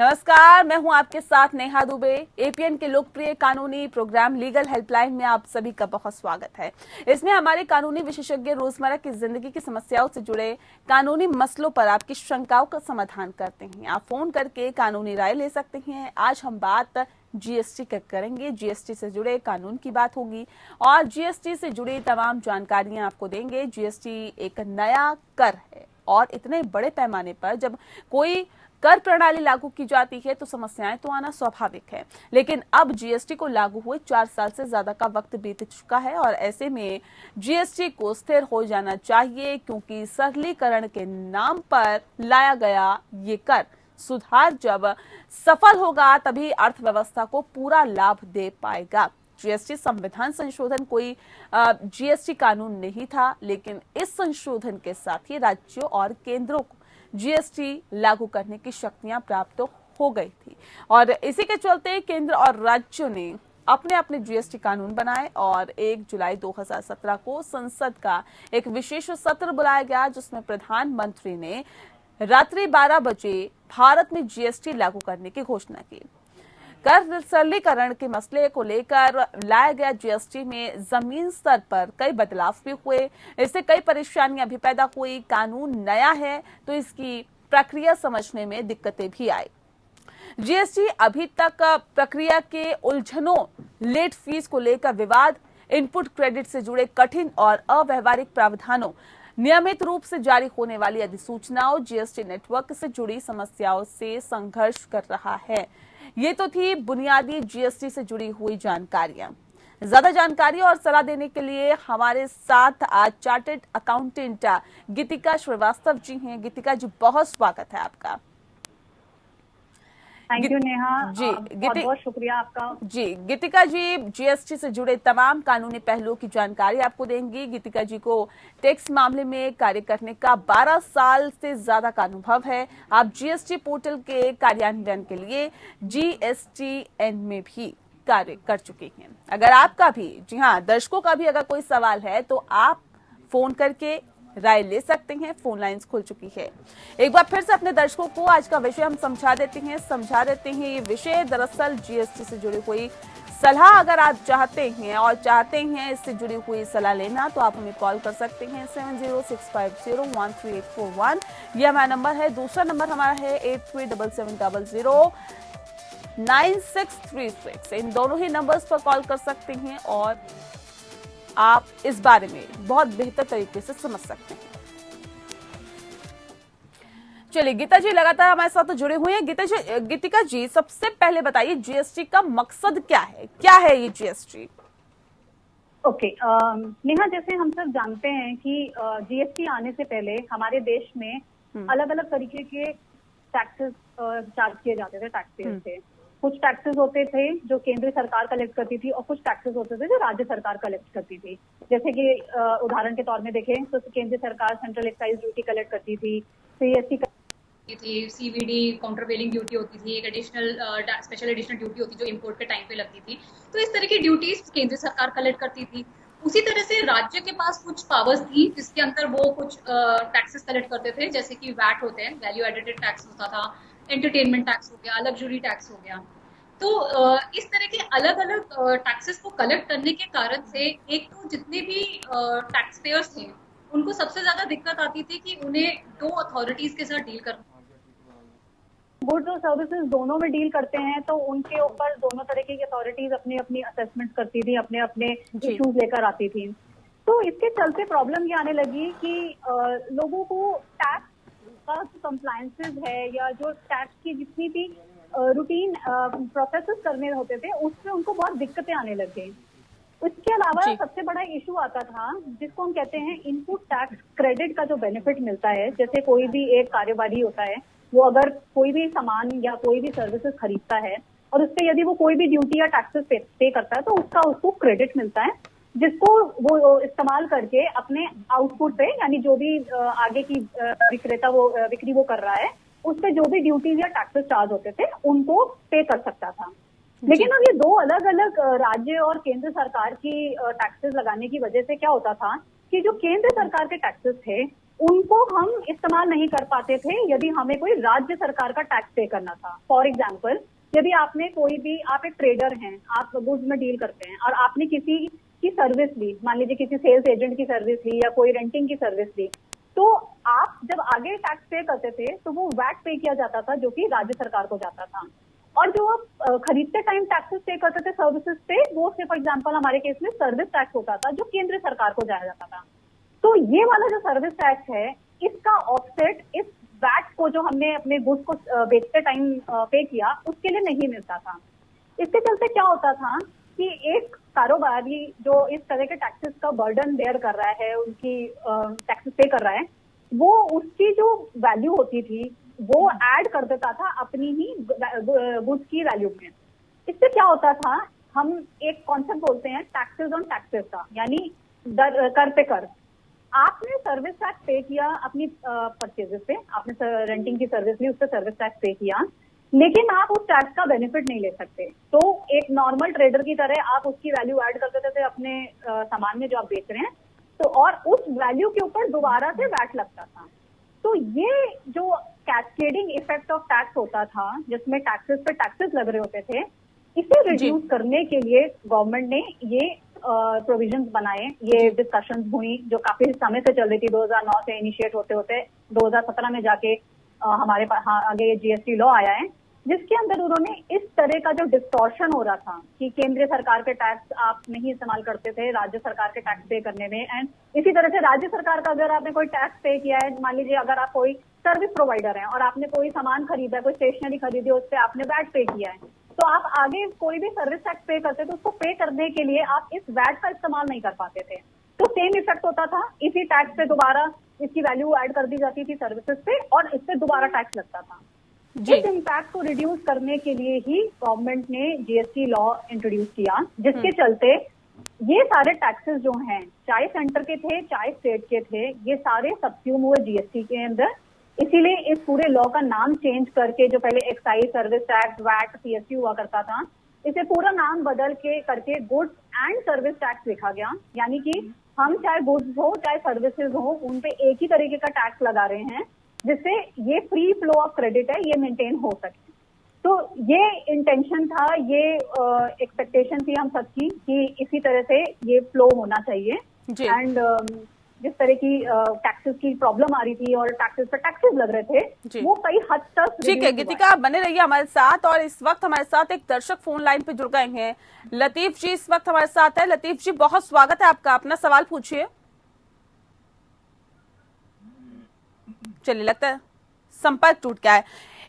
नमस्कार, मैं हूं आपके साथ नेहा दुबे। एपीएन के लोकप्रिय कानूनी प्रोग्राम लीगल हेल्पलाइन में आप सभी का बहुत स्वागत है। इसमें हमारे कानूनी विशेषज्ञ रोजमर्रा की जिंदगी की समस्याओं से जुड़े कानूनी मसलों पर आपकी शंकाओं का समाधान करते हैं। आप फोन करके कानूनी राय ले सकते हैं। आज हम बात जीएसटी करेंगे। जीएसटी से जुड़े कानून की बात होगी और जीएसटी से जुड़ी तमाम जानकारियां आपको देंगे। जीएसटी एक नया कर है और इतने बड़े पैमाने पर जब कोई कर प्रणाली लागू की जाती है तो समस्याएं तो आना स्वाभाविक है, लेकिन अब जीएसटी को लागू हुए 4 साल से ज्यादा का वक्त बीत चुका है और ऐसे में जीएसटी को स्थिर हो जाना चाहिए, क्योंकि सरलीकरण के नाम पर लाया गया ये कर सुधार जब सफल होगा तभी अर्थव्यवस्था को पूरा लाभ दे पाएगा। जीएसटी संविधान संशोधन कोई जीएसटी कानून नहीं था, लेकिन इस संशोधन के साथ ही राज्यों और केंद्रों को जीएसटी लागू करने की शक्तियां प्राप्त हो गई थी और इसी के चलते केंद्र और राज्यों ने अपने अपने जीएसटी कानून बनाए और 1 जुलाई 2017 को संसद का एक विशेष सत्र बुलाया गया, जिसमें प्रधानमंत्री ने रात्रि 12 बजे भारत में जीएसटी लागू करने की घोषणा की। कर सरलीकरण के मसले को लेकर लाया गया जीएसटी में जमीन स्तर पर कई बदलाव भी हुए। इससे कई परेशानियां भी पैदा हुई। कानून नया है तो इसकी प्रक्रिया समझने में दिक्कतें भी आई। जीएसटी अभी तक प्रक्रिया के उलझनों, लेट फीस को लेकर विवाद, इनपुट क्रेडिट से जुड़े कठिन और अव्यवहारिक प्रावधानों, नियमित रूप से जारी होने वाली अधिसूचनाओं, जीएसटी नेटवर्क से जुड़ी समस्याओं से संघर्ष कर रहा है। ये तो थी बुनियादी जीएसटी से जुड़ी हुई जानकारियां। ज्यादा जानकारी और सलाह देने के लिए हमारे साथ आज चार्टर्ड अकाउंटेंट गीतिका श्रीवास्तव जी हैं। गीतिका जी, बहुत स्वागत है आपका। थैंक यू नेहा जी, बहुत शुक्रिया आपका। जी गीतिका जी जीएसटी से जुड़े तमाम कानूनी पहलुओं की जानकारी आपको देंगी। गीतिका जी को टैक्स मामले में कार्य करने का 12 साल से ज्यादा का अनुभव है। आप जीएसटी पोर्टल के कार्यान्वयन के लिए जीएसटीएन में भी कार्य कर चुके हैं। अगर आपका भी, जी हाँ, दर्शकों का भी अगर कोई सवाल है तो आप फोन करके राय ले सकते हैं। फोन लाइंस खुल चुकी है। एक बार फिर से अपने दर्शकों को आज का विषय हम समझा देते हैं। ये विषय दरअसल जीएसटी से जुड़ी हुई सलाह अगर आप चाहते हैं इससे जुड़ी हुई सलाह लेना तो आप हमें कॉल कर सकते हैं 7065013841। यह हमारा नंबर है। दूसरा नंबर हमारा है 8377009636। इन दोनों ही नंबर्स पर कॉल कर सकते हैं और आप इस बारे में बहुत बेहतर तरीके से समझ सकते हैं। चलिए, गीता जी लगातार हमारे साथ तो जुड़े हुए हैं। गीतिका जी, सबसे पहले बताइए जीएसटी का मकसद क्या है? क्या है ये जीएसटी? ओके, नेहा, जैसे हम सब जानते हैं कि जीएसटी आने से पहले हमारे देश में अलग अलग तरीके के टैक्सेस चार्ज किए जाते थे टैक्सपेयर से। कुछ टैक्सेस होते थे जो केंद्र सरकार कलेक्ट करती थी और कुछ टैक्सेस होते थे जो राज्य सरकार कलेक्ट करती थी। जैसे कि उदाहरण के तौर में देखें तो केंद्र सरकार सेंट्रल एक्साइज ड्यूटी कलेक्ट करती थी, सीएसटी थी, सीवीडी काउंटरवेलिंग ड्यूटी होती थी, एक एडिशनल स्पेशल एडिशनल ड्यूटी होती थी जो इंपोर्ट के टाइम पे लगती थी। तो इस तरह की ड्यूटीज केंद्र सरकार कलेक्ट करती थी। उसी तरह से राज्य के पास कुछ पावर्स थी जिसके अंदर वो कुछ टैक्सेस कलेक्ट करते थे, जैसे कि वैट होते हैं, वैल्यू एडेड टैक्स होता था, एंटरटेनमेंट टैक्स हो गया, लग्जरी टैक्स हो गया। तो इस तरह के अलग अलग टैक्सेस को कलेक्ट करने के कारण से एक तो जितने भी टैक्स पेयर्स थे उनको सबसे ज्यादा दिक्कत आती थी कि उन्हें दो अथॉरिटीज के साथ डील करना। गुड्स और सर्विसेज दोनों में डील करते हैं तो उनके ऊपर दोनों तरह की अथॉरिटीज अपनी अपनी असेसमेंट करती थी, अपने अपने इश्यूज लेकर आती थी। तो इसके चलते प्रॉब्लम ये आने लगी कि लोगों को टैक्स का जो कंप्लायंसेस है या जो टैक्स की जितनी भी रूटीन प्रोसेसेस करने होते थे उसमें उनको बहुत दिक्कतें आने लग गई। उसके अलावा सबसे बड़ा इशू आता था जिसको हम कहते हैं इनपुट टैक्स क्रेडिट का जो बेनिफिट मिलता है। जैसे कोई भी एक कारोबारी होता है, वो अगर कोई भी सामान या कोई भी सर्विसेज खरीदता है और उस पर यदि वो कोई भी ड्यूटी या टैक्सेस पे करता है तो उसको क्रेडिट मिलता है, जिसको वो इस्तेमाल करके अपने आउटपुट पे, यानी जो भी आगे की विक्रेता वो बिक्री वो कर रहा है उस पे जो भी ड्यूटीज या टैक्सेस चार्ज होते थे उनको पे कर सकता था। लेकिन अब ये दो अलग अलग राज्य और केंद्र सरकार की टैक्सेस लगाने की वजह से क्या होता था कि जो केंद्र सरकार के टैक्सेस थे उनको हम इस्तेमाल नहीं कर पाते थे यदि हमें कोई राज्य सरकार का टैक्स पे करना था। फॉर एग्जाम्पल, यदि आपने कोई भी, आप एक ट्रेडर हैं, आप गुड्स में डील करते हैं और आपने किसी की सर्विस ली, मान लीजिए किसी सेल्स एजेंट की सर्विस ली या कोई रेंटिंग की सर्विस ली, तो आप जब आगे टैक्स पे करते थे तो वो वैट पे किया जाता था जो कि राज्य सरकार को जाता था, और जो आप खरीदते टाइम टैक्सेस पे करते थे सर्विसेज पे, वो से फॉर एग्जाम्पल हमारे केस में सर्विस टैक्स होता था जो केंद्र सरकार को जाया जाता था। तो ये वाला जो सर्विस टैक्स है, इसका ऑफसेट इस वैट को जो हमने अपने गुड्स को बेचते टाइम पे किया उसके लिए नहीं मिलता था। इसके चलते क्या होता था कि एक कारोबारी जो इस तरह के टैक्सेस का बर्डन बेयर कर रहा है, उनकी टैक्सेस पे कर रहा है, वो उसकी जो वैल्यू होती थी वो ऐड कर देता था अपनी ही गुड्स की वैल्यू में। इससे क्या होता था, हम एक कॉन्सेप्ट बोलते हैं टैक्सेस ऑन टैक्सेस का, यानी कर पे कर। आपने सर्विस टैक्स पे किया अपनी परचेजेस पे, आपने रेंटिंग की सर्विस ली, उस पर सर्विस टैक्स पे किया, लेकिन आप उस टैक्स का बेनिफिट नहीं ले सकते। तो एक नॉर्मल ट्रेडर की तरह आप उसकी वैल्यू ऐड कर देते थे अपने सामान में जो आप बेच रहे हैं, तो और उस वैल्यू के ऊपर दोबारा से वैट लगता था। तो ये जो कैस्केडिंग इफेक्ट ऑफ टैक्स होता था, जिसमें टैक्सेस पे टैक्सेस लग रहे होते थे, इसे रिड्यूस करने के लिए गवर्नमेंट ने ये प्रोविजंस बनाए, ये डिस्कशंस हुई जो काफी समय से चल रही थी। 2009 से इनिशिएट होते होते 2017 में जाके हमारे पास आगे ये जीएसटी लॉ आया है, जिसके अंदर उन्होंने इस तरह का जो डिस्टॉर्शन हो रहा था कि केंद्रीय सरकार के टैक्स आप नहीं इस्तेमाल करते थे राज्य सरकार के टैक्स पे करने में, एंड इसी तरह से राज्य सरकार का अगर आपने कोई टैक्स पे किया है, मान लीजिए अगर आप कोई सर्विस प्रोवाइडर हैं और आपने कोई सामान खरीदा है, कोई स्टेशनरी खरीदी है, उस पर आपने वैट पे किया है, तो आप आगे कोई भी सर्विस टैक्स पे करते थे, उसको पे करने के लिए आप इस वैट का इस्तेमाल नहीं कर पाते थे। तो सेम इफेक्ट होता था, इसी टैक्स पे दोबारा इसकी वैल्यू ऐड कर दी जाती थी सर्विसेज पे और इस पे दोबारा टैक्स लगता था। इस इम्पैक्ट को रिड्यूस करने के लिए ही गवर्नमेंट ने जीएसटी लॉ इंट्रोड्यूस किया, जिसके चलते ये सारे टैक्सेस जो हैं, चाहे सेंटर के थे चाहे स्टेट के थे, ये सारे सब्स्यूम हुए जीएसटी के अंदर। इसीलिए इस पूरे लॉ का नाम चेंज करके, जो पहले excise service tax, VAT, CST हुआ करता था, इसे पूरा नाम बदल के करके गुड्स एंड सर्विस टैक्स लिखा गया। यानी कि हम चाहे गुड्स हो चाहे सर्विसेज हो, उन पे एक ही तरीके का टैक्स लगा रहे हैं, जिससे ये फ्री फ्लो ऑफ क्रेडिट है ये मेंटेन हो सके। तो ये इंटेंशन था, ये एक्सपेक्टेशन थी हम सबकी कि इसी तरह से ये फ्लो होना चाहिए। एंड जिस तरह की टैक्सेस की प्रॉब्लम आ रही थी और टैक्सेस पर टैक्सेस लग रहे थे, वो कई हद तक ठीक है। गीतिका, आप बने रहिए हमारे साथ, और इस वक्त हमारे साथ एक दर्शक फोन लाइन पे जुड़ गए हैं। लतीफ जी इस वक्त हमारे साथ है। लतीफ जी, बहुत स्वागत है आपका, अपना सवाल पूछिए। चलिए, लगता है संपर्क टूट गया है।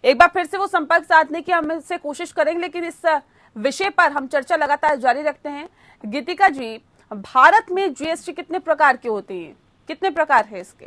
एक बार फिर से वो संपर्क साधने की हम इससे कोशिश करेंगे, लेकिन इस विषय पर हम चर्चा लगातार जारी रखते हैं। गीतिका जी, भारत में जीएसटी कितने प्रकार के होते हैं, कितने प्रकार है इसके?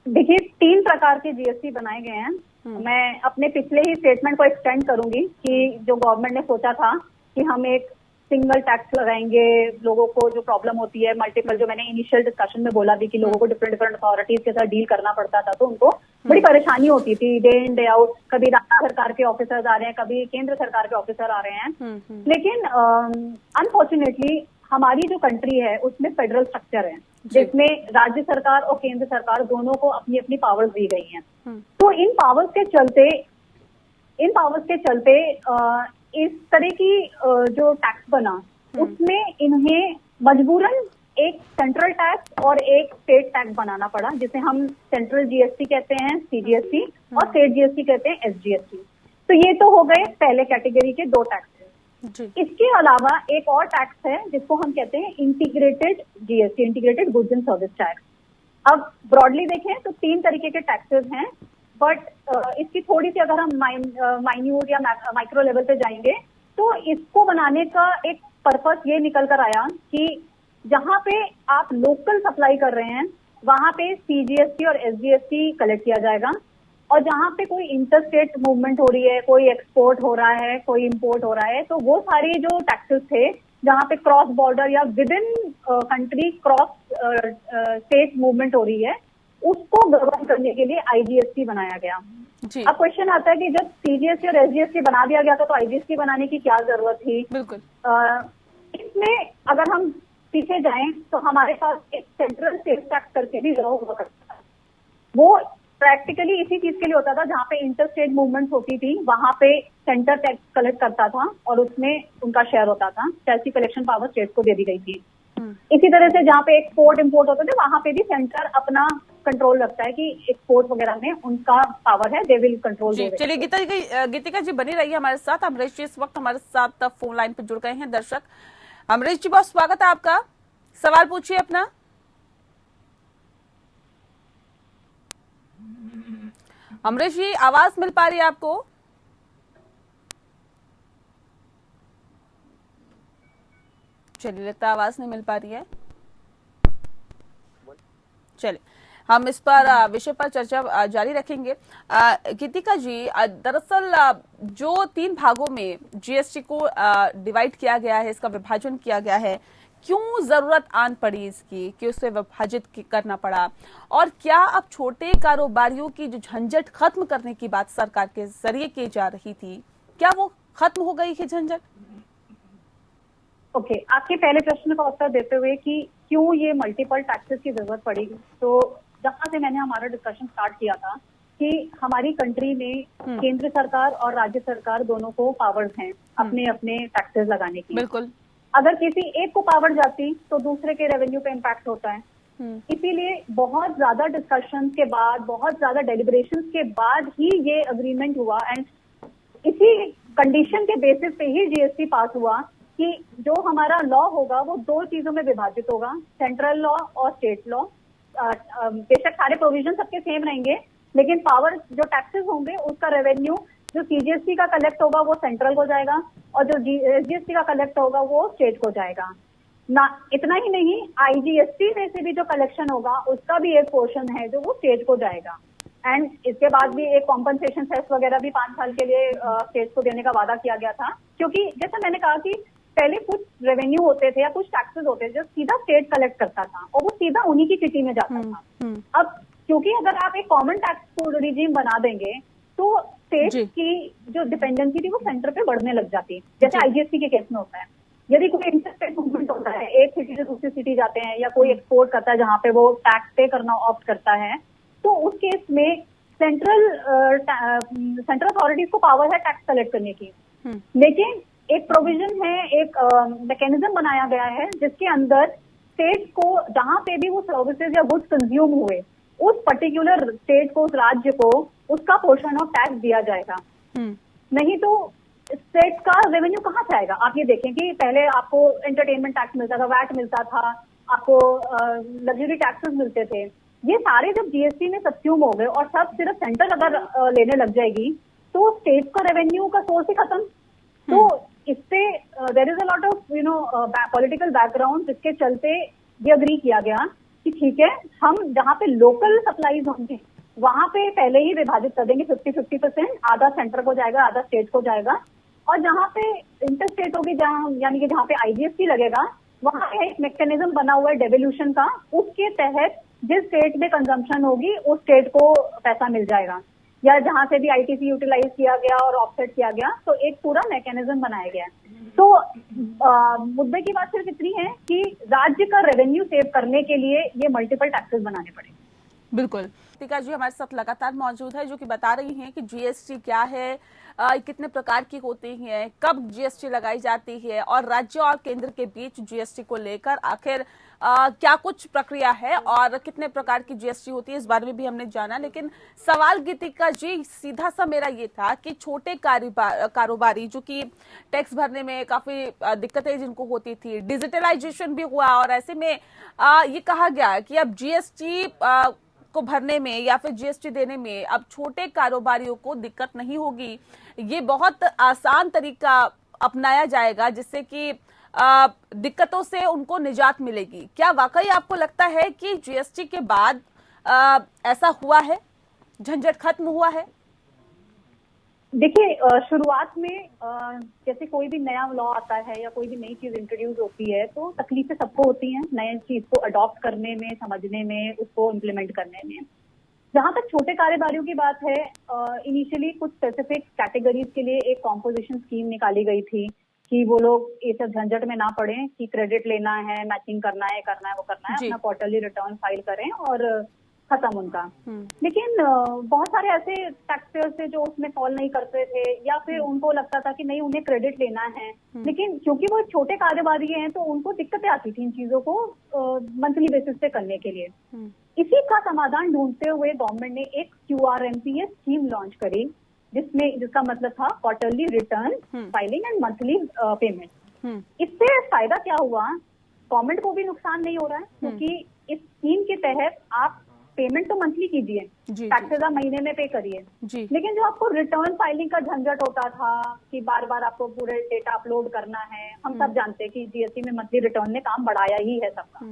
देखिए, 3 प्रकार के जीएसटी बनाए गए हैं। मैं अपने पिछले ही स्टेटमेंट को एक्सटेंड करूंगी कि जो गवर्नमेंट ने सोचा था कि हम एक सिंगल टैक्स लगाएंगे, लोगों को जो प्रॉब्लम होती है मल्टीपल, जो मैंने इनिशियल डिस्कशन में बोला भी कि लोगों को डिफरेंट डिफरेंट अथॉरिटीज के साथ डील करना पड़ता था, तो उनको बड़ी परेशानी होती थी डे इन डे आउट। कभी राज्य सरकार के ऑफिसर्स आ रहे हैं, कभी केंद्र सरकार के ऑफिसर आ रहे हैं। लेकिन अनफॉर्चुनेटली हमारी जो कंट्री है उसमें फेडरल स्ट्रक्चर है, जिसमें राज्य सरकार और केंद्र सरकार दोनों को अपनी अपनी पावर्स दी गई हैं। तो इन पावर्स के चलते इस तरह की जो टैक्स बना, उसमें इन्हें मजबूरन एक सेंट्रल टैक्स और एक स्टेट टैक्स बनाना पड़ा, जिसे हम सेंट्रल जीएसटी कहते हैं सीजीएसटी और स्टेट जीएसटी कहते हैं एसजीएसटी। तो ये तो हो गए पहले कैटेगरी के 2 टैक्स। इसके अलावा एक और टैक्स है जिसको हम कहते हैं integrated GST, integrated goods and service tax. अब ब्रॉडली देखें तो 3 तरीके के टैक्सेस हैं, बट इसकी थोड़ी सी अगर हम माइन्यूट या माइक्रो लेवल पे जाएंगे तो इसको बनाने का एक पर्पस ये निकल कर आया कि जहां पे आप लोकल सप्लाई कर रहे हैं वहां पे सीजीएसटी और एसजीएसटी कलेक्ट किया जाएगा, और जहां पे कोई इंटरस्टेट मूवमेंट हो रही है, कोई एक्सपोर्ट हो रहा है, कोई इंपोर्ट हो रहा है, तो वो सारी जो टैक्सेस थे जहां पे क्रॉस बॉर्डर या with in country cross state movement हो रही है, उसको गवर्न करने के लिए आईजीएसटी बनाया गया। अब क्वेश्चन आता है कि जब सीजीएसटी और एसजीएसटी बना दिया गया था तो आईजीएसटी बनाने की क्या जरूरत थी? बिल्कुल। इसमें अगर हम पीछे जाएं तो हमारे पास एक सेंट्रल सेल्स टैक्स करके भी लॉ हुआ करता था, वो प्रैक्टिकली इसी चीज के लिए होता था, जहाँ पे इंटर स्टेट मूवमेंट्स होती थी वहां पे सेंटर टैक्स कलेक्ट करता था और उसमें उनका शेयर होता था। टैक्स की कलेक्शन पावर स्टेट को दे दी गई थी। इसी तरह से जहाँ पे एक्सपोर्ट इंपोर्ट होते थे वहां पे भी सेंटर अपना कंट्रोल रखता है कि एक्सपोर्ट वगैरह में उनका पावर है, दे विल कंट्रोल। चलिए गीतिका जी बनी रही है हमारे साथ। अमरीश जी इस वक्त हमारे साथ फोन लाइन पर जुड़ गए हैं। दर्शक अमरीश जी, बहुत स्वागत है आपका, सवाल पूछिए अपना। अमरीश जी, आवाज मिल पा रही है आपको? चलिए, लगता आवाज नहीं मिल पा रही है। चलिए, हम इस पर विषय पर चर्चा जारी रखेंगे। गीतिका जी, दरअसल जो 3 भागों में जीएसटी को डिवाइड किया गया है, इसका विभाजन किया गया है, क्यों जरूरत आन पड़ी इसकी कि उसे विभाजित करना पड़ा, और क्या अब छोटे कारोबारियों की जो झंझट खत्म करने की बात सरकार के जरिए की जा रही थी, क्या वो खत्म हो गई है झंझट? ओके, आपके पहले प्रश्न का उत्तर देते हुए कि क्यों ये मल्टीपल टैक्सेस की जरूरत पड़ी, तो जहां से मैंने हमारा डिस्कशन स्टार्ट किया था कि हमारी कंट्री में केंद्र सरकार और राज्य सरकार दोनों को पावर्स हैं अपने अपने टैक्सेस लगाने की। बिल्कुल। अगर किसी एक को पावर जाती तो दूसरे के रेवेन्यू पे इम्पैक्ट होता है। इसीलिए बहुत ज्यादा डिस्कशन के बाद, बहुत ज्यादा डेलिब्रेशन के बाद ही ये अग्रीमेंट हुआ, एंड इसी कंडीशन के बेसिस पे ही जीएसटी पास हुआ कि जो हमारा लॉ होगा वो 2 चीजों में विभाजित होगा, सेंट्रल लॉ और स्टेट लॉ। बेशक सारे प्रोविजन सबके सेम रहेंगे, लेकिन पावर जो टैक्सेस होंगे उसका रेवेन्यू जो सीजीएसटी का कलेक्ट होगा वो सेंट्रल को जाएगा और जो एसजीएसटी का कलेक्ट होगा वो स्टेट को जाएगा। ना इतना ही नहीं, आईजीएसटी में से भी जो कलेक्शन होगा उसका भी एक पोर्शन है जो वो स्टेट को जाएगा। एंड इसके बाद भी एक कॉम्पनसेशन सेस वगैरह भी 5 साल के लिए स्टेट को देने का वादा किया गया था, क्योंकि जैसा मैंने कहा कि पहले कुछ रेवेन्यू होते थे या कुछ टैक्सेस होते थे जो सीधा स्टेट कलेक्ट करता था और वो सीधा उन्हीं की किटी में जाता था। अब क्योंकि अगर आप एक कॉमन टैक्स रिजीम बना देंगे तो स्टेट की जो डिपेंडेंसी थी वो सेंटर पे बढ़ने लग जाती, जैसे आईजीएसटी के केस में होता है। यदि कोई इंटरस्टेट मूवमेंट होता है, एक सिटी से दूसरी सिटी जाते हैं या कोई एक्सपोर्ट करता है जहां पे वो टैक्स पे करना ऑप्ट करता है, तो उस केस में सेंट्रल अथॉरिटीज को पावर है टैक्स कलेक्ट करने की। लेकिन एक प्रोविजन है, एक मैकेनिज्म बनाया गया है जिसके अंदर स्टेट को जहां पे भी वो सर्विसेज या गुड्स कंज्यूम हुए उस पर्टिकुलर स्टेट को, उस राज्य को उसका पोर्शन ऑफ टैक्स दिया जाएगा। नहीं तो स्टेट का रेवेन्यू कहाँ से आएगा? आप ये देखें कि पहले आपको एंटरटेनमेंट टैक्स मिलता था, वैट मिलता था, आपको लग्जरी टैक्सेस मिलते थे। ये सारे जब जीएसटी में सब्स्यूम हो गए और सब सिर्फ सेंटर अगर लेने लग जाएगी तो स्टेट का रेवेन्यू का सोर्स ही खत्म। तो इससे there is a lot of political background जिसके चलते ये अग्री किया गया कि ठीक है, हम जहाँ पे लोकल सप्लाईज होंगे वहां पे पहले ही विभाजित कर देंगे 50-50%, आधा सेंटर को जाएगा, आधा स्टेट को जाएगा, और जहाँ पे इंटर स्टेट होगी, जहाँ यानी कि जहाँ पे आईजीएसटी लगेगा वहां पे एक मैकेनिज्म बना हुआ है डेवोल्यूशन का, उसके तहत जिस स्टेट में कंजम्पशन होगी उस स्टेट को पैसा मिल जाएगा, या जहां से भी आईटीसी यूटिलाइज किया गया और ऑफसेट किया गया, तो एक पूरा मैकेनिज्म बनाया गया। तो मुद्दे की बात सिर्फ इतनी है कि राज्य का रेवेन्यू सेव करने के लिए ये मल्टीपल टैक्सेस बनाने पड़े। बिल्कुल। टीका जी हमारे साथ लगातार मौजूद है, जो कि बता रही हैं कि जीएसटी क्या है, कितने प्रकार की होती है, कब जीएसटी लगाई जाती है, और राज्य और केंद्र के बीच जीएसटी को लेकर आखिर क्या कुछ प्रक्रिया है और कितने प्रकार की जीएसटी होती है, इस बारे में भी हमने जाना। लेकिन सवाल गीतिका जी सीधा सा मेरा ये था कि छोटे कारोबारी जो कि टैक्स भरने में काफी दिक्कतें जिनको होती थी, डिजिटलाइजेशन भी हुआ और ऐसे में ये कहा गया कि अब जीएसटी को भरने में या फिर जीएसटी देने में अब छोटे कारोबारियों को दिक्कत नहीं होगी, ये बहुत आसान तरीका अपनाया जाएगा जिससे कि दिक्कतों से उनको निजात मिलेगी। क्या वाकई आपको लगता है कि जीएसटी के बाद ऐसा हुआ है, झंझट खत्म हुआ है? देखिए, शुरुआत में जैसे कोई भी नया लॉ आता है या कोई भी नई चीज इंट्रोड्यूस होती है तो तकलीफें सबको होती हैं नई चीज को अडॉप्ट करने में, समझने में, उसको इम्प्लीमेंट करने में। जहां तक छोटे कारोबारियों की बात है, इनिशियली कुछ स्पेसिफिक कैटेगरीज के लिए एक कॉम्पोजिशन स्कीम निकाली गई थी कि वो लोग ये सब झंझट में ना पड़े कि क्रेडिट लेना है, मैचिंग करना है, वो करना है, अपना क्वार्टरली रिटर्न फाइल करें और खत्म उनका। लेकिन बहुत सारे ऐसे टैक्सपेयर्स थे जो उसमें फॉल नहीं करते थे, या फिर उनको लगता था कि नहीं उन्हें क्रेडिट लेना है, लेकिन क्योंकि वो छोटे कारोबारी हैं तो उनको दिक्कतें आती थी इन चीजों को मंथली बेसिस पे करने के लिए। इसी का समाधान ढूंढते हुए गवर्नमेंट ने एक QRMPS स्कीम लॉन्च करी, जिसका मतलब था quarterly return filing and monthly payment. इससे फायदा क्या हुआ, गवर्नमेंट को भी नुकसान नहीं हो रहा है, क्योंकि इस स्कीम के तहत आप पेमेंट तो मंथली कीजिए, टैक्सेस आप महीने में पे करिए, लेकिन जो आपको रिटर्न फाइलिंग का झंझट होता था कि बार बार आपको पूरे डेटा अपलोड करना है, हम सब जानते हैं कि GST में मंथली रिटर्न ने काम बढ़ाया ही है सबका,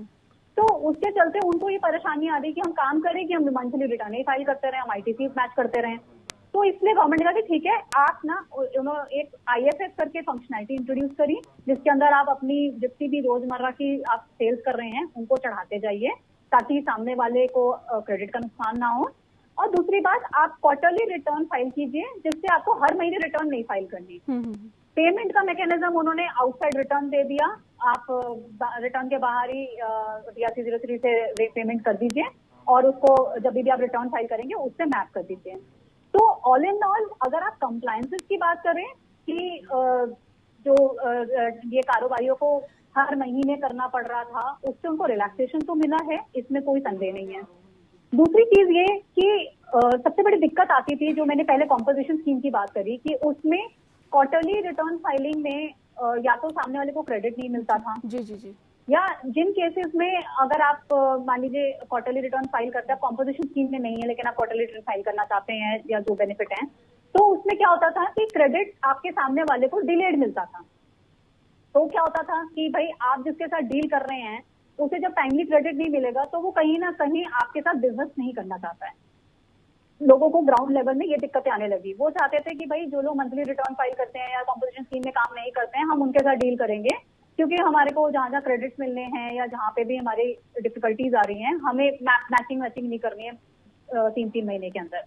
तो उसके चलते उनको ये परेशानी आ रही कि हम काम करें कि हम मंथली रिटर्न ही फाइल करते रहे, हम ITC मैच करते रहे। तो इसलिए गवर्नमेंट ने कहा कि ठीक है, आप ना एक IFS करके फंक्शनैलिटी इंट्रोड्यूस करी, जिसके अंदर आप अपनी जितनी भी रोजमर्रा की आप सेल्स कर रहे हैं उनको चढ़ाते जाइए, ताकि सामने वाले को क्रेडिट का नुकसान ना हो। और दूसरी बात, आप क्वार्टरली रिटर्न फाइल कीजिए, जिससे आपको हर महीने रिटर्न नहीं फाइल करनी। पेमेंट का मैकेनिज्म उन्होंने आउटसाइड रिटर्न दे दिया, आप रिटर्न के बाहर ही DRC 03 से पेमेंट कर दीजिए, और उसको जब भी आप रिटर्न फाइल करेंगे उससे मैप कर दीजिए। तो ऑल इन ऑल अगर आप कंप्लायंसेस की बात करें कि जो ये कारोबारियों को हर महीने करना पड़ रहा था, उससे उनको रिलैक्सेशन तो मिला है, इसमें कोई संदेह नहीं है। दूसरी चीज ये कि सबसे बड़ी दिक्कत आती थी, जो मैंने पहले कॉम्पोजिशन स्कीम की बात करी, कि उसमें क्वार्टरली रिटर्न फाइलिंग में या तो सामने वाले को क्रेडिट नहीं मिलता था, जी, या जिन केसेस में अगर आप मान लीजिए क्वार्टरली रिटर्न फाइल करते हैं, कॉम्पोजिशन स्कीम में नहीं है लेकिन आप क्वार्टरली रिटर्न फाइल करना चाहते हैं या जो बेनिफिट है, तो उसमें क्या होता था कि क्रेडिट आपके सामने वाले को डिलेड मिलता था। तो क्या होता था कि भाई आप जिसके साथ डील कर रहे हैं उसे जब टाइमली क्रेडिट नहीं मिलेगा तो वो कहीं ना कहीं आपके साथ बिजनेस नहीं करना चाहता है। लोगों को ग्राउंड लेवल में ये दिक्कतें आने लगी, वो चाहते थे कि भाई जो लोग मंथली रिटर्न फाइल करते हैं या कॉम्पोजिशन स्कीम में काम नहीं करते हैं, हम उनके साथ डील करेंगे, क्योंकि हमारे को जहां जहां क्रेडिट्स मिलने हैं या जहां पे भी हमारी डिफिकल्टीज आ रही हैं, हमें मैचिंग नहीं करनी है 3-3 महीने के अंदर।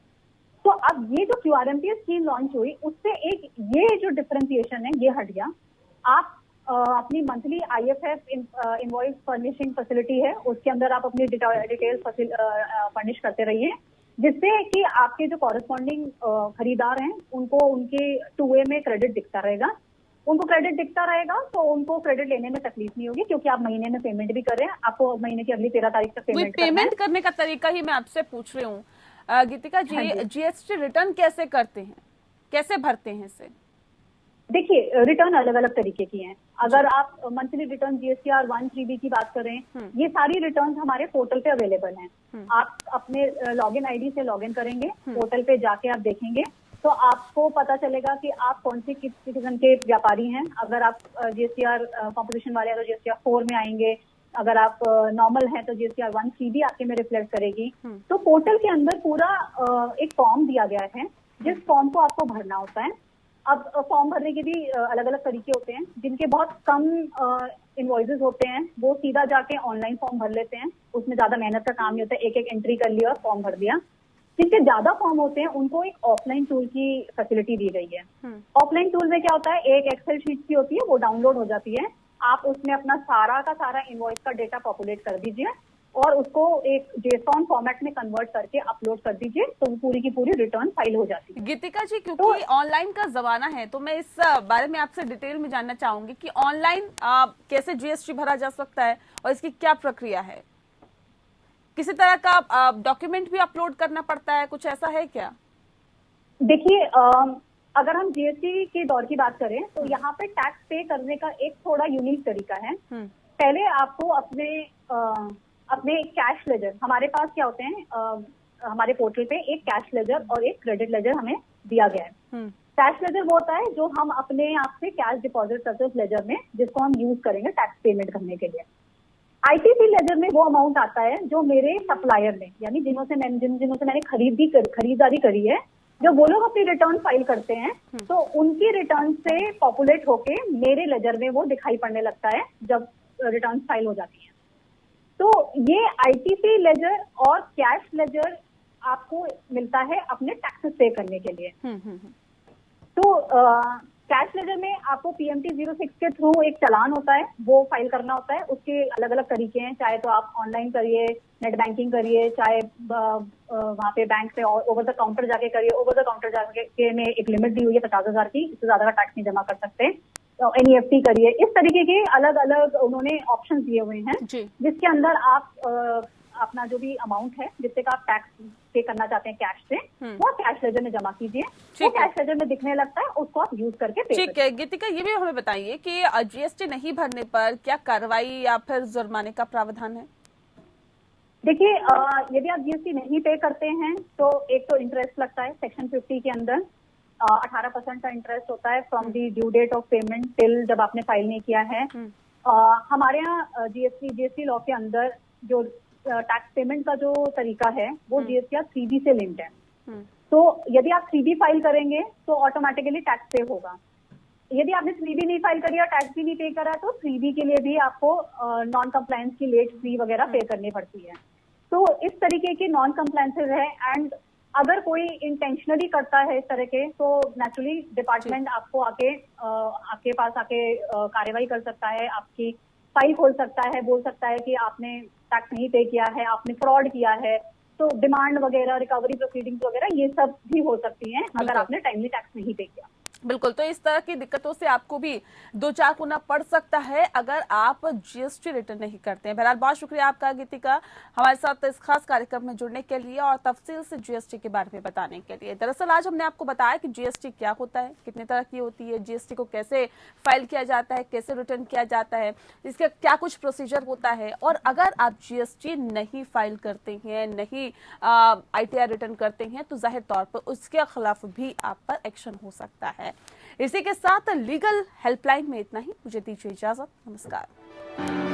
तो अब ये जो QRMPS स्कीम लॉन्च हुई, उससे एक ये जो डिफरेंशिएशन है ये हट गया। आप अपनी monthly IFS invoice furnishing facility है, उसके अंदर आप अपनी डिटेल्स फर्निश करते रहिए, जिससे कि आपके जो कॉरेस्पॉन्डिंग खरीदार हैं उनको उनके 2A में क्रेडिट दिखता रहेगा। उनको क्रेडिट दिखता रहेगा तो उनको क्रेडिट लेने में तकलीफ नहीं होगी, क्योंकि आप महीने में पेमेंट भी कर रहे हैं, आपको महीने की अगली 13 तारीख तक पेमेंट करने का तरीका ही मैं आपसे पूछ रही हूँ। गीतिका जी, GST रिटर्न कैसे करते हैं, कैसे भरते हैं इसे? देखिए, रिटर्न अलग अलग तरीके की हैं। अगर आप मंथली रिटर्न GSTR 1 3B की बात करें, ये सारी रिटर्न हमारे पोर्टल पे अवेलेबल हैं। आप अपने लॉगिन ID से लॉगिन करेंगे, पोर्टल पे जाके आप देखेंगे तो आपको पता चलेगा कि आप कौन सी किस्म के व्यापारी हैं। अगर आप GSTR कॉम्पोजिशन वाले हैं तो GSTR 4 में आएंगे, अगर आप नॉर्मल हैं तो GSTR 1 3B आपके में रिफ्लेक्ट करेगी। तो पोर्टल के अंदर पूरा एक फॉर्म दिया गया है, जिस फॉर्म को आपको भरना होता है। अब फॉर्म भरने के भी अलग अलग तरीके होते हैं। जिनके बहुत कम इनवॉइसेस होते हैं वो सीधा जाके ऑनलाइन फॉर्म भर लेते हैं, उसमें ज्यादा मेहनत का काम नहीं होता है, एक एक एंट्री कर लिया और फॉर्म भर दिया। जिनके ज्यादा फॉर्म होते हैं उनको एक ऑफलाइन टूल की फैसिलिटी दी गई है। ऑफलाइन टूल में क्या होता है, एक एक्सेल शीट की होती है, वो डाउनलोड हो जाती है। आप उसमें अपना सारा का सारा इनवॉइस का डेटा पॉपुलेट कर दीजिए और उसको एक JSON फॉर्मेट में कन्वर्ट करके अपलोड कर दीजिए, तो पूरी की पूरी रिटर्न फाइल हो जाती है। गीतिका जी, क्योंकि ऑनलाइन का जमाना है तो मैं इस बारे में आपसे डिटेल में जानना चाहूंगी कि ऑनलाइन कैसे GST भरा जा सकता है और इसकी क्या प्रक्रिया है? किसी तरह का डॉक्यूमेंट भी अपलोड करना पड़ता है, कुछ ऐसा है क्या? देखिए, अगर हम GST के दौर की बात करें तो यहाँ पे टैक्स पे करने का एक थोड़ा यूनिक तरीका है। पहले आपको अपने कैश लेजर, हमारे पास क्या होते हैं, हमारे पोर्टल पे एक कैश लेजर और एक क्रेडिट लेजर हमें दिया गया है। कैश लेजर वो होता है जो हम अपने आप से कैश डिपॉजिट करते हैं उस लेजर में, जिसको हम यूज करेंगे टैक्स पेमेंट करने के लिए। ITC लेजर में वो अमाउंट आता है जो मेरे सप्लायर ने, यानी जिनों से मैंने खरीदारी करी है, जो वो लोग अपनी रिटर्न फाइल करते हैं, तो उनकी रिटर्न से पॉपुलेट होके मेरे लेजर में वो दिखाई पड़ने लगता है जब रिटर्न फाइल हो जाती है। तो ये ITC लेजर और कैश लेजर आपको मिलता है अपने टैक्सेस पे करने के लिए। तो कैश लेजर में आपको PMT 06 के थ्रू एक चालान होता है, वो फाइल करना होता है। उसके अलग अलग तरीके हैं, चाहे तो आप ऑनलाइन करिए, नेट बैंकिंग करिए, चाहे वहाँ पे बैंक से ओवर द काउंटर जाके करिए। ओवर द काउंटर जाके में एक लिमिट दी हुई है 50,000 की, इससे ज्यादा का टैक्स नहीं जमा कर सकते। तो NEFT करिए, इस तरीके के अलग अलग उन्होंने ऑप्शन दिए हुए हैं, जिसके अंदर आप अपना जो भी अमाउंट है जिससे का आप टैक्स पे करना चाहते हैं कैश से, वो कैश लेजर में जमा कीजिए। वो कैश लेजर में दिखने लगता है, उसको आप यूज करके पे ठीक है। गीतिका, ये भी हमें बताइए कि GST नहीं भरने पर क्या कार्रवाई या फिर जुर्माने का प्रावधान है? देखिए, यदि आप GST नहीं पे करते हैं तो एक तो इंटरेस्ट लगता है सेक्शन 50 के अंदर। 18% का इंटरेस्ट होता है from the due date of payment till जब आपने फाइल नहीं किया है। हमारे यहाँ GST लॉ के अंदर जो टैक्स पेमेंट का जो तरीका है वो GST 3B से लिंक्ड है। तो यदि आप 3B फाइल करेंगे तो ऑटोमेटिकली टैक्स पे होगा। यदि आपने 3B नहीं फाइल करी और टैक्स भी नहीं पे करा तो 3B के लिए भी आपको नॉन कंप्लायंस की लेट फी वगैरह पे करनी पड़ती है। तो इस तरीके के नॉन कंप्लायंसेस है, एंड अगर कोई इंटेंशनली करता है इस तरह के, तो नेचुरली डिपार्टमेंट आपको आपके पास आके कार्रवाई कर सकता है, आपकी फाइल खोल सकता है, बोल सकता है कि आपने टैक्स नहीं पे किया है, आपने फ्रॉड किया है। तो डिमांड वगैरह, रिकवरी प्रोसीडिंग्स वगैरह ये सब भी हो सकती हैं अगर आपने टाइमली टैक्स नहीं पे किया। बिल्कुल। तो इस तरह की दिक्कतों से आपको भी दो चार होना पड़ सकता है अगर आप GST रिटर्न नहीं करते हैं। बहरहाल बहुत शुक्रिया आपका गीतिका, हमारे साथ इस खास कार्यक्रम में जुड़ने के लिए और तफसील से GST के बारे में बताने के लिए। दरअसल आज हमने आपको बताया कि GST क्या होता है, कितने तरह की होती है, GST को कैसे फाइल किया जाता है, कैसे रिटर्न किया जाता है, इसका क्या कुछ प्रोसीजर होता है, और अगर आप GST नहीं फाइल करते हैं, नहीं ITR रिटर्न करते हैं तो जाहिर तौर पर उसके खिलाफ भी आप पर एक्शन हो सकता है। इसी के साथ लीगल हेल्पलाइन में इतना ही। मुझे दीजिए इजाजत। नमस्कार।